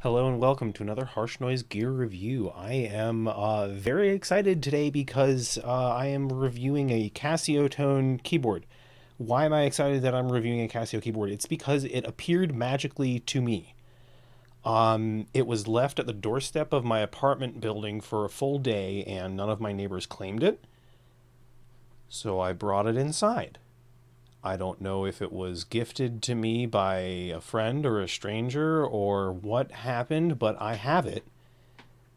Hello and welcome to another Harsh Noise Gear review. I am very excited today because I am reviewing a Casiotone keyboard. Why am I excited that I'm reviewing a Casio keyboard? It's because it appeared magically to me. It was left at the doorstep of my apartment building for a full day and none of my neighbors claimed it. So I brought it inside. I don't know if it was gifted to me by a friend or a stranger or what happened, but I have it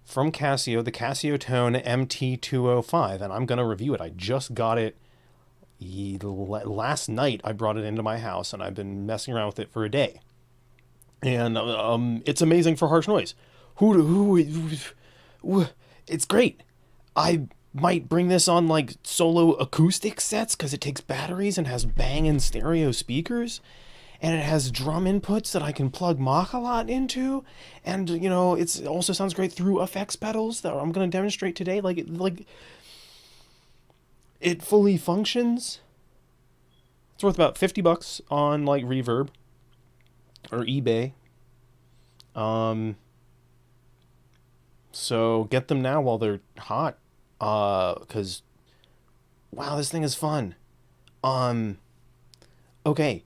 from Casio, the Casiotone MT-205, and I'm going to review it. I just got it last night. I brought it into my house, and I've been messing around with it for a day. And it's amazing for harsh noise. It's great. I might bring this on like solo acoustic sets because it takes batteries and has banging stereo speakers, and it has drum inputs that I can plug Mahalat into, and it also sounds great through effects pedals that I'm going to demonstrate today. Like it fully functions. It's worth about $50 on like Reverb or eBay. So get them now while they're hot. Because wow, this thing is fun. Um, okay.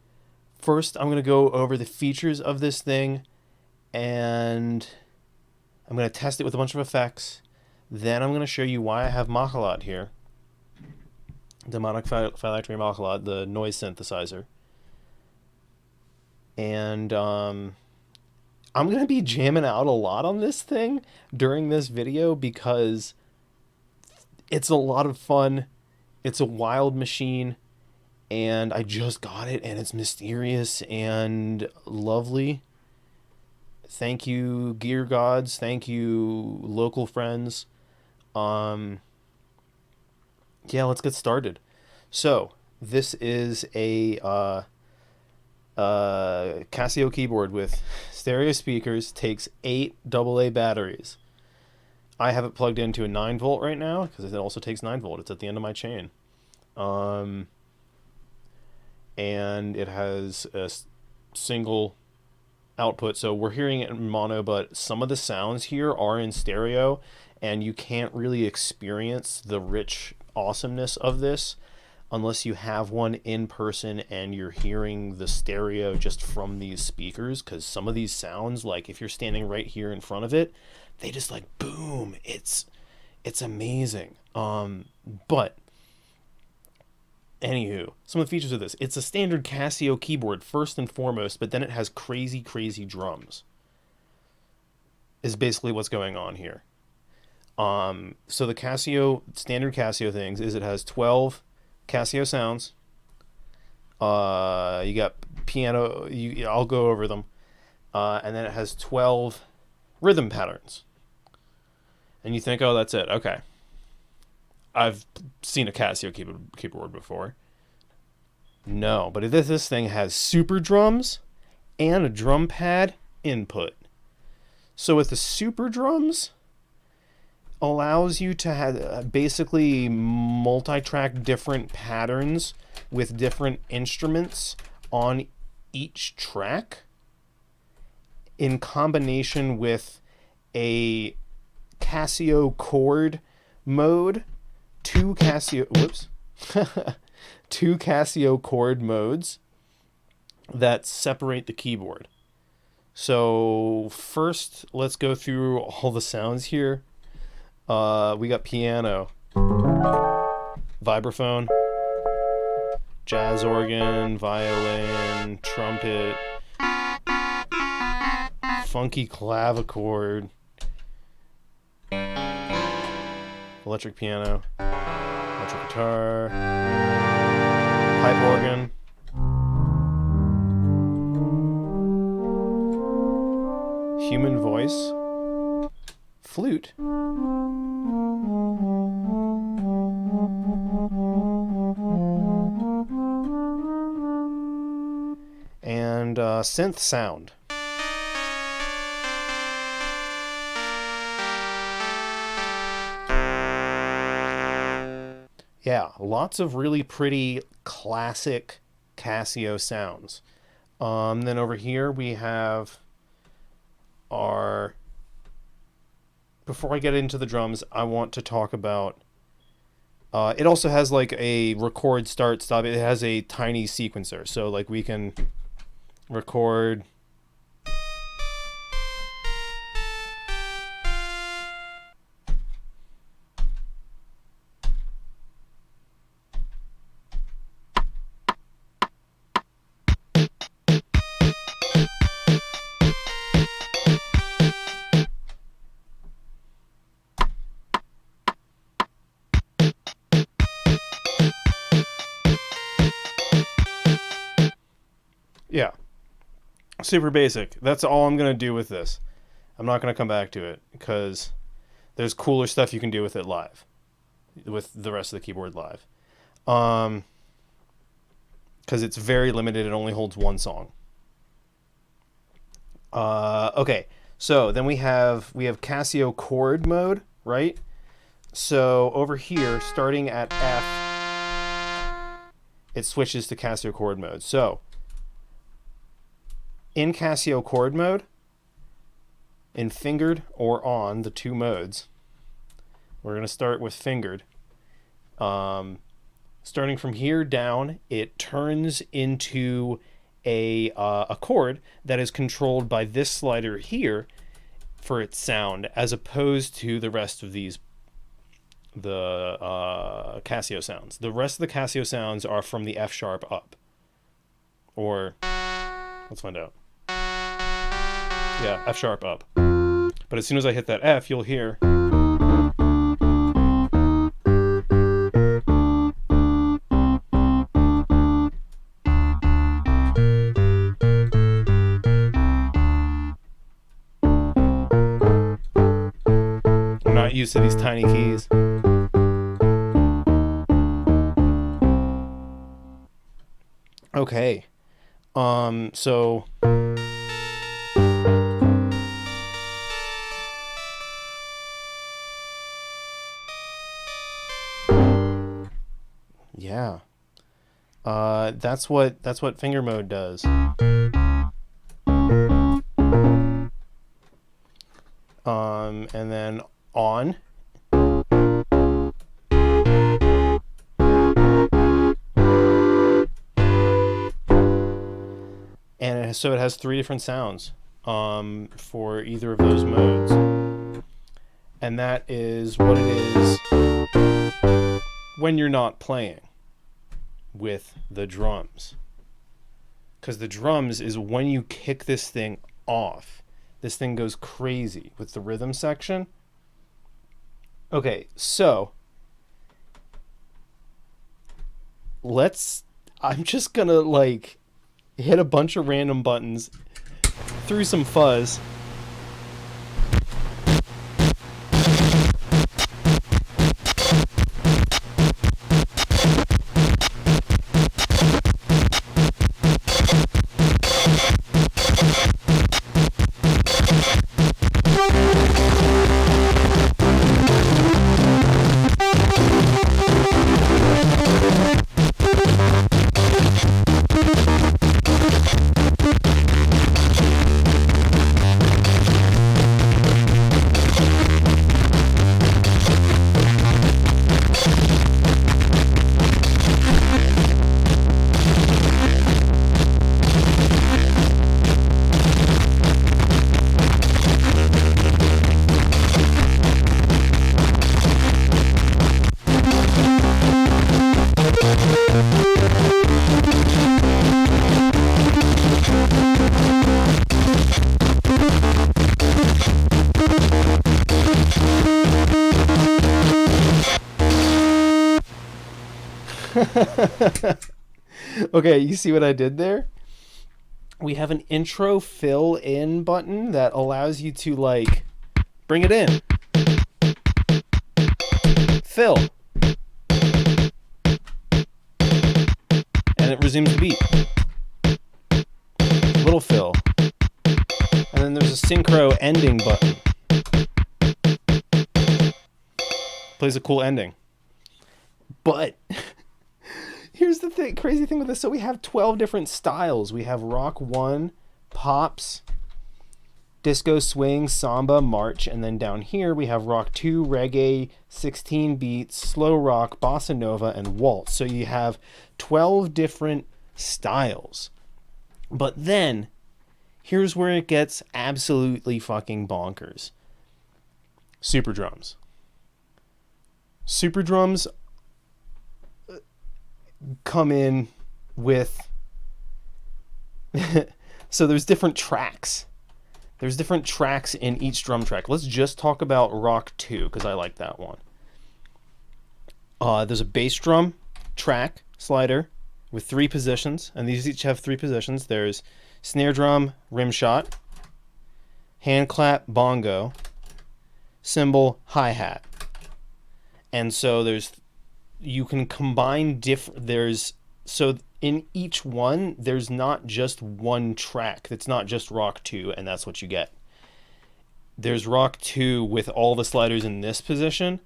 First, I'm gonna go over the features of this thing, and I'm gonna test it with a bunch of effects. Then I'm gonna show you why I have Mahalat here, Demonic Phylactery Mahalat, the noise synthesizer. And I'm gonna be jamming out a lot on this thing during this video because it's a lot of fun. It's a wild machine, and I just got it, and it's mysterious and lovely. Thank you, gear gods. Thank you, local friends. Um, yeah, let's get started. So this is a Casio keyboard with stereo speakers. Takes 8 AA batteries. I have it plugged into a 9 volt right now because it also takes 9 volt. It's at the end of my chain. And it has a single output. So we're hearing it in mono, but some of the sounds here are in stereo, and you can't really experience the rich awesomeness of this unless you have one in person and you're hearing the stereo just from these speakers, because some of these sounds, like if you're standing right here in front of it, they just like boom. It's amazing. But anywho, some of the features of this: it's a standard Casio keyboard first and foremost, but then it has crazy drums. Is basically what's going on here. So the Casio standard Casio things is it has 12 Casio sounds. You got piano. I'll go over them. And then it has 12 rhythm patterns. And you think, oh, that's it. Okay. I've seen a Casio keyboard before. No, but this thing has super drums and a drum pad input. So with the super drums, allows you to have basically multi-track different patterns with different instruments on each track in combination with a Casio chord mode, two Casio chord modes that separate the keyboard. So first, let's go through all the sounds here. We got piano, vibraphone, jazz organ, violin, trumpet, funky clavichord, electric piano, electric guitar, pipe organ, human voice, flute, and synth sound. Yeah, lots of really pretty classic Casio sounds. Then over here we have are, before I get into the drums, I want to talk about, it also has like a record start stop. It has a tiny sequencer, so like we can record. Yeah, super basic. That's all I'm going to do with this. I'm not going to come back to it because there's cooler stuff you can do with it live, with the rest of the keyboard live. Because it's very limited. It only holds one song. Okay, so then we have Casio chord mode, right? So over here, starting at F, it switches to Casio chord mode. So in Casio chord mode, in fingered or on, the two modes, we're going to start with fingered. Starting from here down, it turns into a chord that is controlled by this slider here for its sound, as opposed to the rest of the Casio sounds. The rest of the Casio sounds are from the F sharp up. Or, let's find out. Yeah, F sharp up. But as soon as I hit that F, you'll hear. I'm not used to these tiny keys. Okay. So yeah. That's what finger mode does. And then on. And so it has three different sounds for either of those modes. And that is what it is when you're not playing with the drums. Because the drums is when you kick this thing off. This thing goes crazy with the rhythm section. Okay, so I'm just gonna like hit a bunch of random buttons through some fuzz. Okay, you see what I did there? We have an intro fill in button that allows you to like bring it in. Fill. And it resumes the beat. Little fill. And then there's a synchro ending button. Plays a cool ending. But here's the crazy thing with this. So we have 12 different styles. We have rock 1, pops, disco, swing, samba, march, and then down here we have rock 2, reggae, 16 beats, slow rock, bossa nova, and waltz. So you have 12 different styles. But then here's where it gets absolutely fucking bonkers. Super drums. Super drums come in with so there's different tracks. There's different tracks in each drum track. Let's just talk about rock 2 because I like that one. There's a bass drum track slider with 3 positions, and these each have 3 positions. There's snare drum, rim shot, hand clap, bongo, cymbal, hi-hat. And so you can combine so in each one, there's not just one track. It's not just rock 2, and that's what you get. There's rock 2 with all the sliders in this position,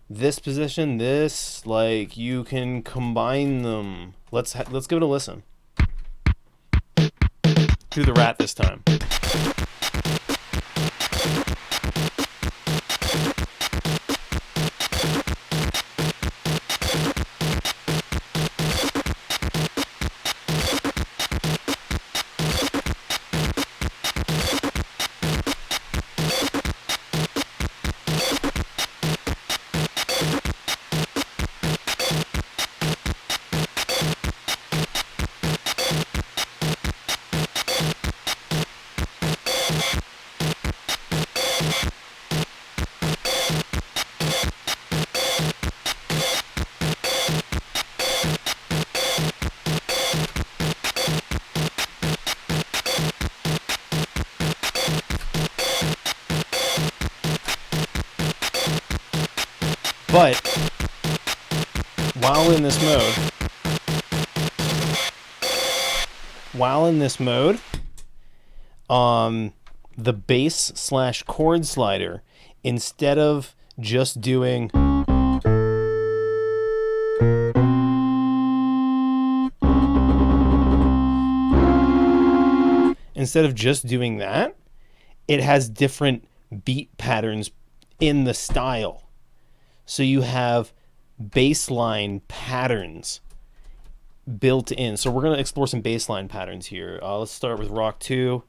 like you can combine them. Let's give it a listen. Do the rat this time. But while in this mode, the bass / chord slider, instead of just doing that, it has different beat patterns in the style. So you have baseline patterns built in. So we're going to explore some baseline patterns here. Let's start with rock 2.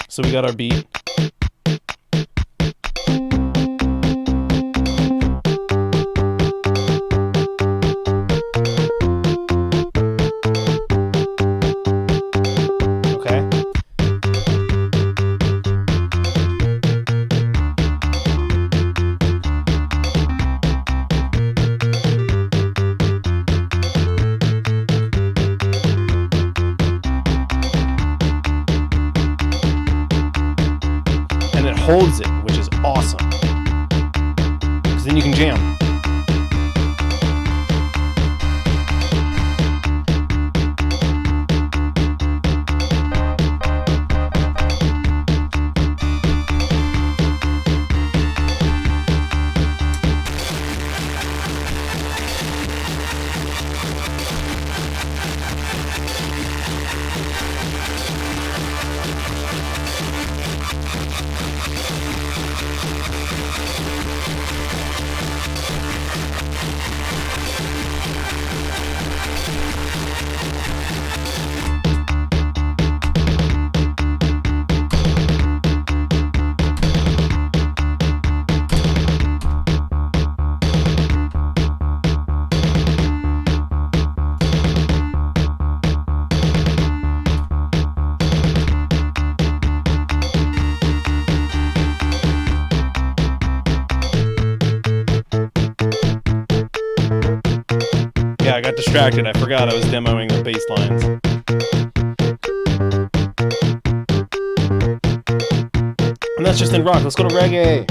So we got our beat. Holds it, which is awesome, because then you can jam. I got distracted. I forgot I was demoing the bass lines. And that's just in rock. Let's go to reggae.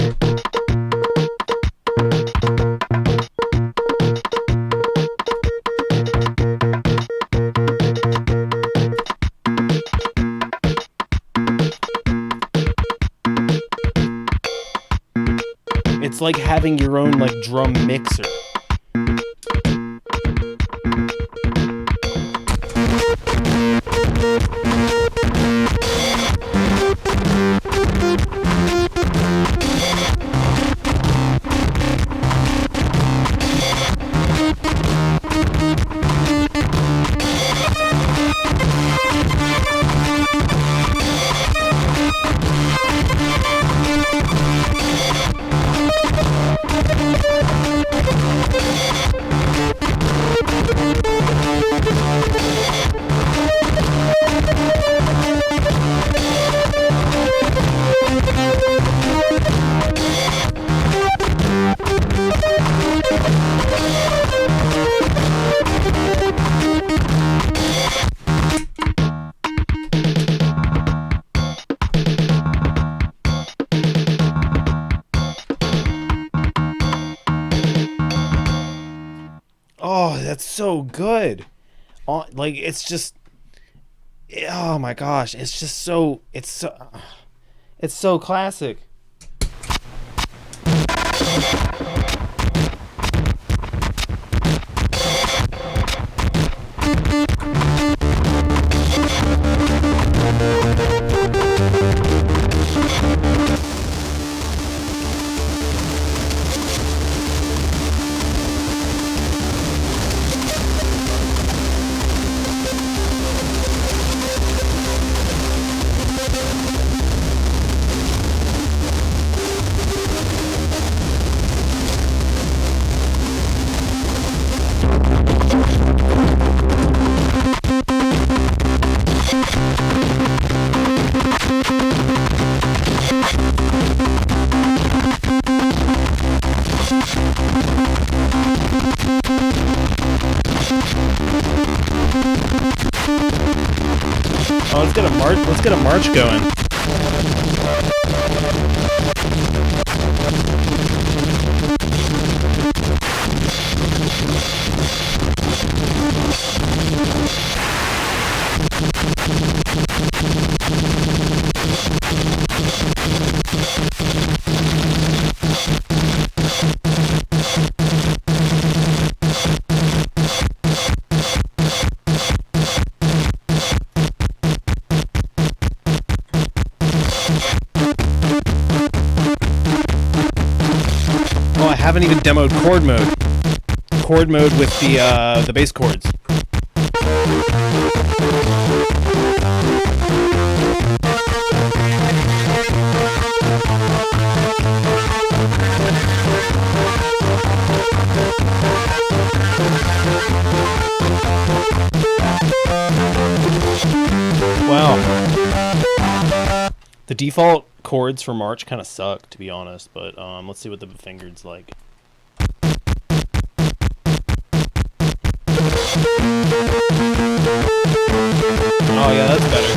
It's like having your own like drum mixer. it's so good. Like it's just, oh my gosh, it's just so it's so classic. Oh, let's get a march going. Oh, I haven't even demoed chord mode. Chord mode with the bass chords. Wow. The default chords for March kind of suck, to be honest, but let's see what the fingered's like. Oh yeah, that's better.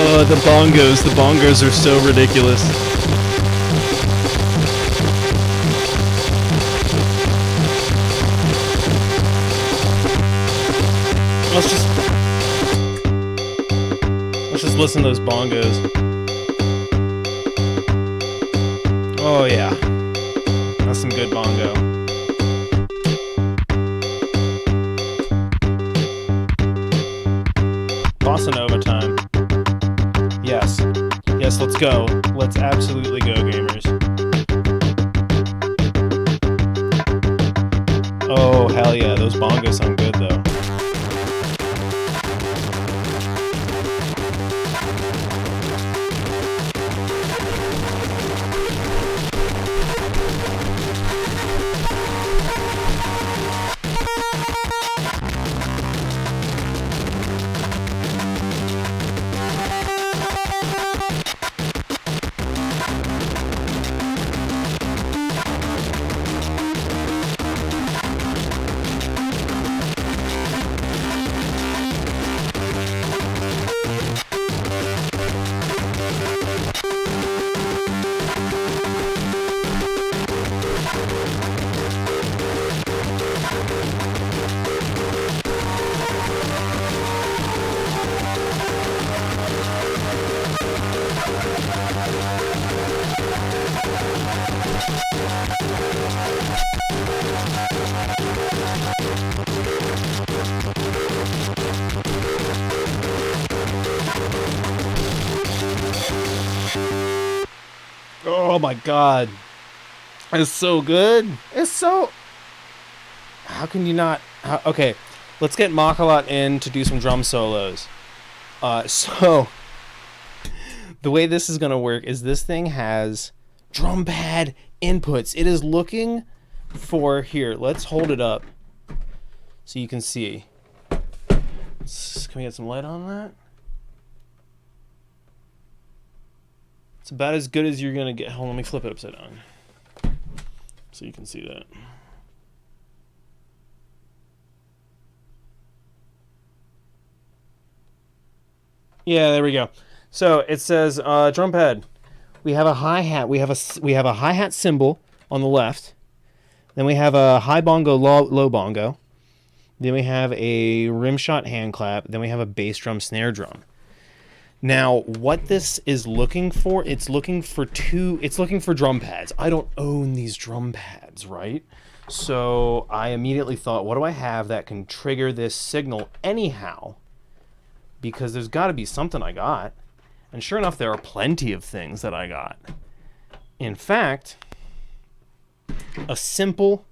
Oh, the bongos. The bongos are so ridiculous. Let's just listen to those bongos. Oh yeah. That's some good bongo. Bossa Nova time. Yes. Yes, let's go. Let's absolutely go, gamers. Oh, hell yeah. Those bongos sound good, though. Oh my god. It's so good. It's so... How can you not... Okay, let's get Mahalat in to do some drum solos. So, the way this is going to work is this thing has drum pad inputs. It is looking for... Here, let's hold it up so you can see. Can we get some light on that? It's about as good as you're going to get. Hold on, let me flip it upside down so you can see that. Yeah, there we go. So it says drum pad. We have a hi-hat. We have a hi-hat cymbal on the left. Then we have a high bongo, low bongo. Then we have a rim shot hand clap. Then we have a bass drum, snare drum. Now, what this is looking for, it's looking for drum pads. I don't own these drum pads, right? So I immediately thought, what do I have that can trigger this signal anyhow? Because there's got to be something I got. And sure enough, there are plenty of things that I got. In fact, a simple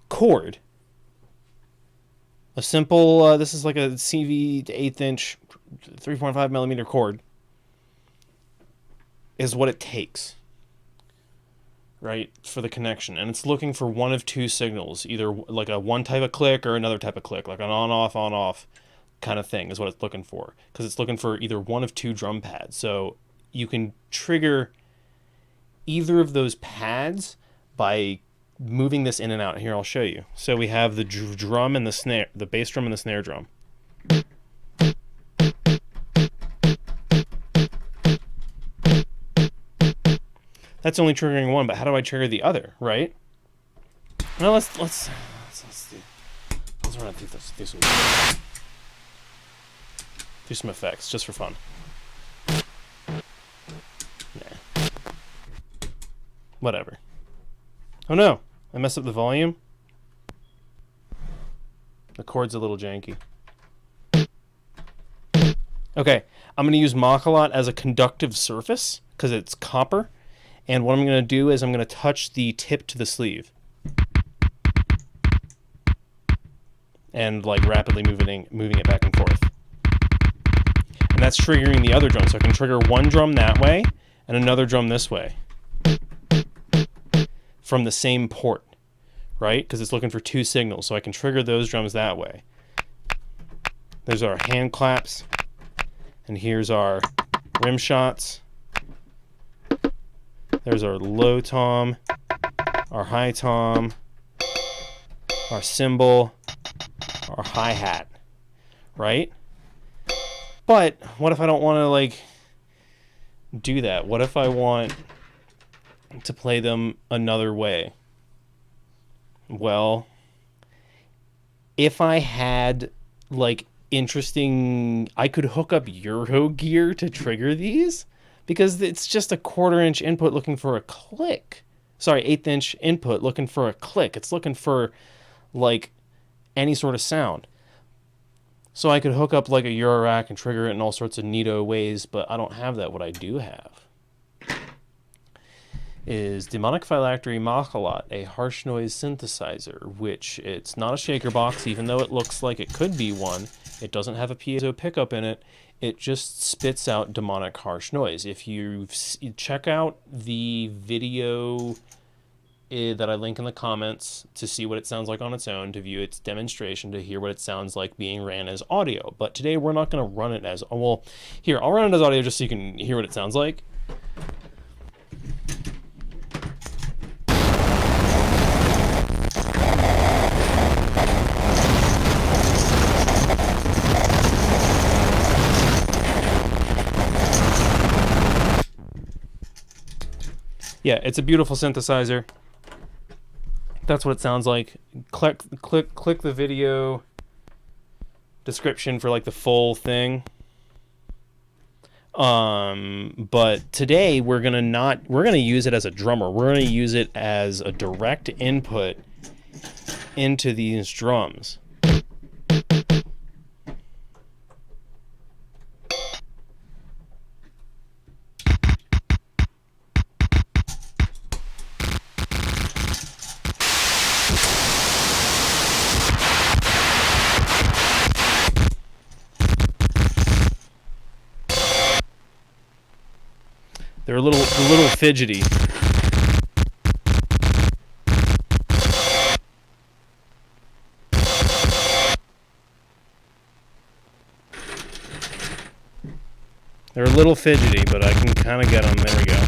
cord. A simple, this is like a CV to 1/8 inch, 3.5 millimeter cord is what it takes, right, for the connection. And it's looking for one of two signals, either like a one type of click or another type of click, like an on-off kind of thing is what it's looking for. Because it's looking for either one of two drum pads. So you can trigger either of those pads by moving this in and out. Here, I'll show you. So we have the drum and the snare, the bass drum and the snare drum. That's only triggering one, but how do I trigger the other, right? Well, let's run it through this, do some effects just for fun. Yeah. Whatever. Oh no, I messed up the volume. The chord's a little janky. Okay, I'm going to use Mahalat as a conductive surface because it's copper. And what I'm going to do is I'm going to touch the tip to the sleeve. And like rapidly moving it back and forth. And that's triggering the other drum. So I can trigger one drum that way and another drum this way. From the same port, right? Because it's looking for two signals, so I can trigger those drums that way. There's our hand claps, and here's our rim shots. There's our low tom, our high tom, our cymbal, our hi-hat, right? But what if I don't want to like do that? What if I want to play them another way? Well, if I had like interesting, I could hook up Euro gear to trigger these because it's just a 1/4 inch input looking for a click. Sorry, 1/8 inch input looking for a click. It's looking for like any sort of sound. So I could hook up like a Euro rack and trigger it in all sorts of neato ways, but I don't have that. What I do have is Demonic Phylactery Mahalat, a harsh noise synthesizer, which it's not a shaker box, even though it looks like it could be one. It doesn't have a piezo pickup in it. It just spits out demonic harsh noise. If you check out the video that I link in the comments to see what it sounds like on its own, to view its demonstration, to hear what it sounds like being ran as audio. But today we're not going to run it as, well, here, I'll run it as audio just so you can hear what it sounds like. Yeah, it's a beautiful synthesizer. That's what it sounds like. Click the video description for like the full thing. But today we're gonna use it as a drummer. We're gonna use it as a direct input into these drums. They're a little fidgety. They're a little fidgety, but I can kind of get them. There we go.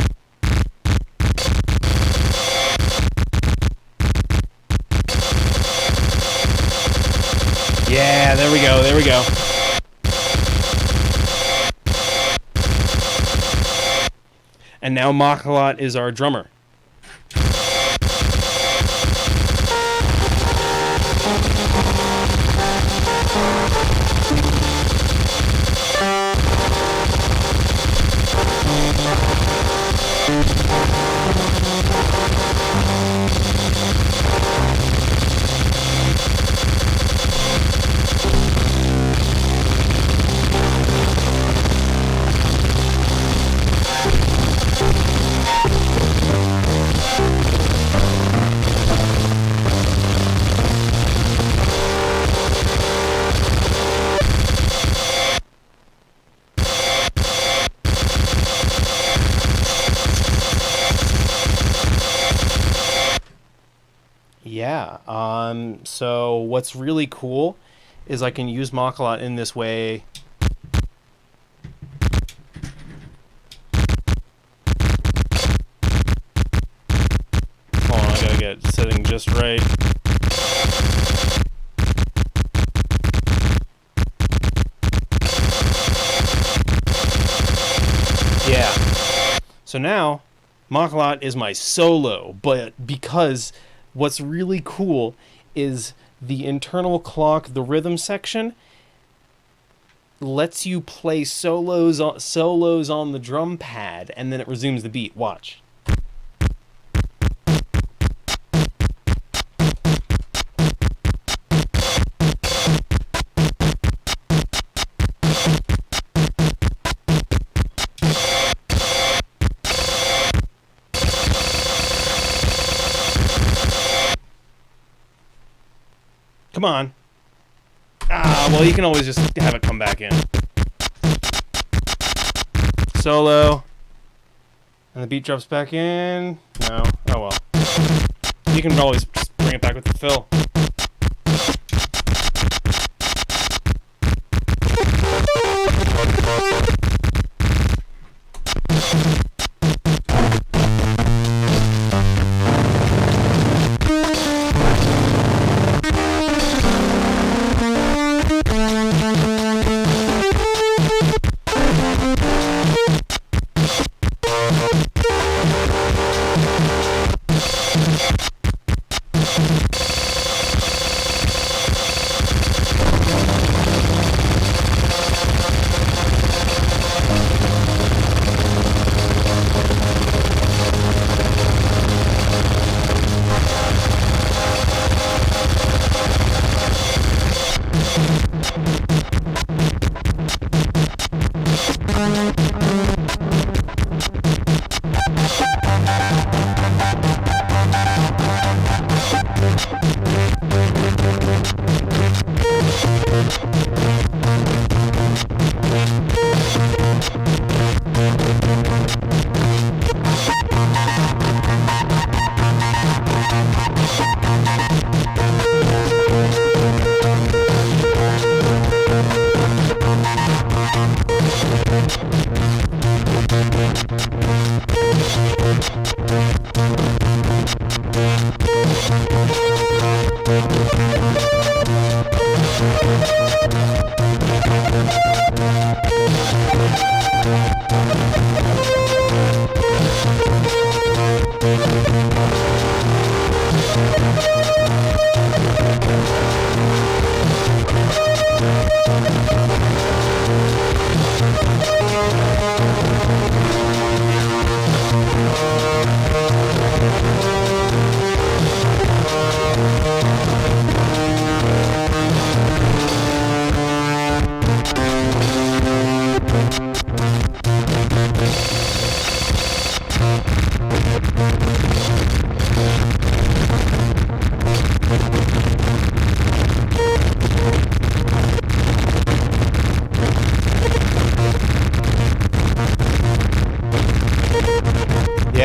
Yeah, there we go. There we go. And now Mahalat is our drummer. Yeah. So what's really cool is I can use Mahalat in this way. Hold on, I gotta get setting just right. Yeah. So now Mahalat is my solo, but because what's really cool is the internal clock, the rhythm section, lets you play solos on the drum pad, and then it resumes the beat. Watch. Come on. Ah, well, you can always just have it come back in. Solo. And the beat drops back in. No. Oh, well. You can always just bring it back with the fill.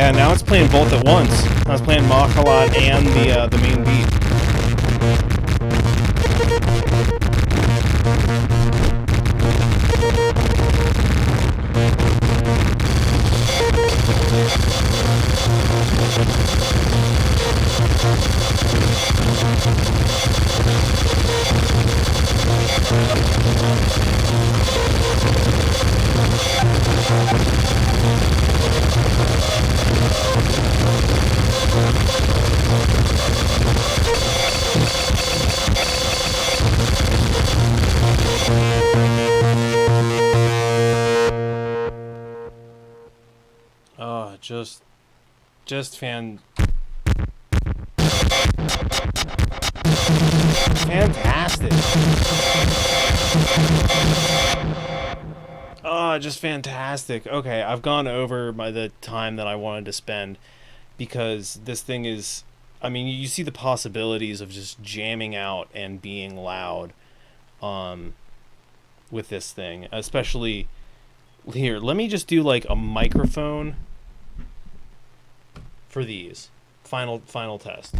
Yeah, now it's playing both at once. I was playing Mahalat and the main beat. Oh, just fantastic. Oh, just fantastic. Okay, I've gone over by the time that I wanted to spend because this thing is, I mean, you see the possibilities of just jamming out and being loud um with this thing, especially here. Let me just do like a microphone for these. Final test.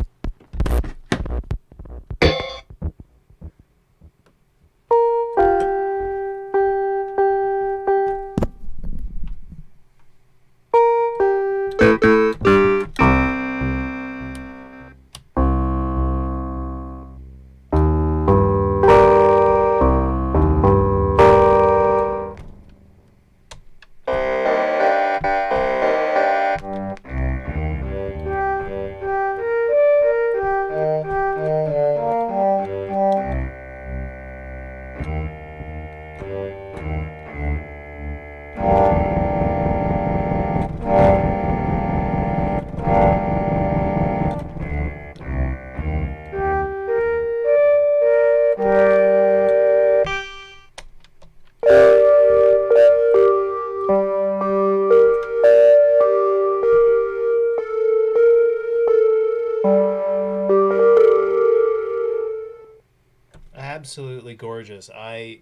Absolutely gorgeous. I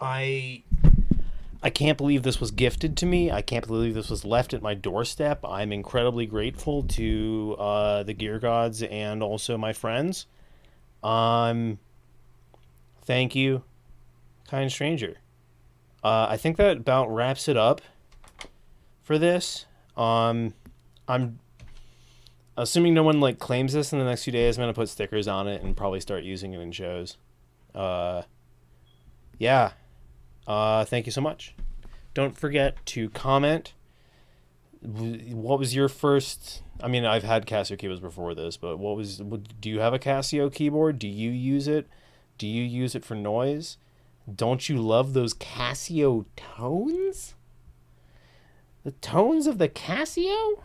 I can't believe this was gifted to me. I can't believe this was left at my doorstep. I'm incredibly grateful to the gear gods and also my friends. Um, Thank you, kind stranger. I think that about wraps it up for this. I'm assuming no one like claims this in the next few days. I'm gonna put stickers on it and probably start using it in shows. Uh, yeah. Thank you so much. Don't forget to comment. What was your first? I mean, I've had Casio keyboards before this, but do you have a Casio keyboard? Do you use it? Do you use it for noise? Don't you love those Casio tones? The tones of the Casio?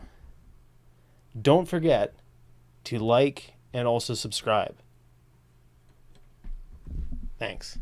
Don't forget to like and also subscribe. Thanks.